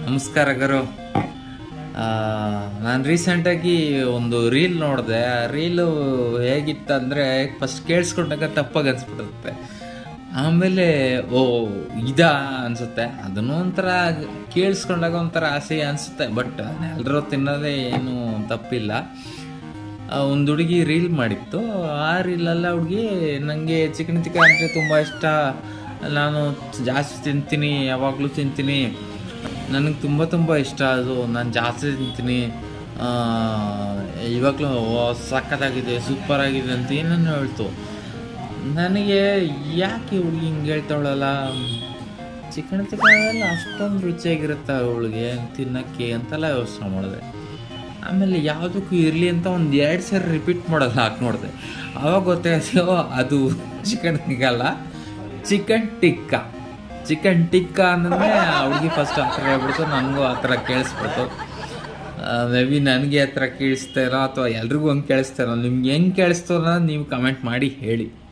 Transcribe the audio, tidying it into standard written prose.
ನಮಸ್ಕಾರ ಗರು. ನಾನು ರೀಸೆಂಟಾಗಿ ಒಂದು ರೀಲ್ ನೋಡಿದೆ. ಆ ರೀಲು ಹೇಗಿತ್ತಂದರೆ, ಫಸ್ಟ್ ಕೇಳಿಸ್ಕೊಂಡಾಗ ತಪ್ಪಾಗಿ ಅನಿಸ್ಬಿಡುತ್ತೆ. ಆಮೇಲೆ ಓ ಇದಾ ಅನಿಸುತ್ತೆ. ಅದನ್ನು ಒಂಥರ ಕೇಳಿಸ್ಕೊಂಡಾಗ ಒಂಥರ ಆಸೆ ಅನಿಸುತ್ತೆ. ಬಟ್ ಎಲ್ಲರೂ ತಿನ್ನೋದೇ ಏನು ತಪ್ಪಿಲ್ಲ. ಒಂದು ಹುಡುಗಿ ರೀಲ್ ಮಾಡಿತ್ತು. ಆ ರೀಲೆಲ್ಲ ಹುಡುಗಿ ನನಗೆ ಚಿಕನ್ ಟಿಕ್ಕ ಅಂದರೆ ತುಂಬ ಇಷ್ಟ, ನಾನು ಜಾಸ್ತಿ ತಿಂತೀನಿ, ಯಾವಾಗಲೂ ತಿಂತೀನಿ, ನನಗೆ ತುಂಬ ತುಂಬ ಇಷ್ಟ ಅದು, ನಾನು ಜಾಸ್ತಿ ತಿಂತೀನಿ, ಇವಾಗಲೂ ಸಖತ್ತಾಗಿದೆ, ಸೂಪರಾಗಿದೆ ಅಂತ ಏನೇನೋ ಹೇಳ್ತು. ನನಗೆ ಯಾಕೆ ಹುಡುಗಿ ಹಿಂಗೆ ಹೇಳ್ತಾವಳಲ್ಲ, ಚಿಕನ್ ಚಿಕನ್ ಅಷ್ಟೊಂದು ರುಚಿಯಾಗಿರುತ್ತೆ ಅವಳಿಗೆ ತಿನ್ನೋಕ್ಕೆ ಅಂತೆಲ್ಲ ಯೋಚನೆ ಮಾಡಿದೆ. ಆಮೇಲೆ ಯಾವುದಕ್ಕೂ ಇರಲಿ ಅಂತ ಒಂದು 2 ಸಾರಿ ರಿಪೀಟ್ ಮಾಡೋದು ಹಾಕಿ ನೋಡಿದೆ. ಆವಾಗ ಗೊತ್ತಾಯ್ತು ಅದು ಚಿಕನ್ ಟಿಕ್ಕಲ್ಲ, ಚಿಕನ್ ಟಿಕ್ಕ. ಚಿಕನ್ ಟಿಕ್ಕ ಅಂದರೆ ಹುಡುಗಿ ಫಸ್ಟ್ ಆ ಥರ ಹೇಳ್ಬಿಡ್ತು, ನನಗೂ ಆ ಥರ ಕೇಳಿಸ್ಬಿಡ್ತು. ಮೇ ಬಿ ನನಗೆ ಆ ಥರ ಕೇಳಿಸ್ತಾ ಇರೋ ಅಥವಾ ಎಲ್ರಿಗೂ ಹಂಗೆ ಕೇಳಿಸ್ತಾ ಇರೋ, ನಿಮ್ಗೆ ಹೆಂಗೆ ಕೇಳಿಸ್ತೋ ಅನ್ನೋದು ನೀವು ಕಮೆಂಟ್ ಮಾಡಿ ಹೇಳಿ.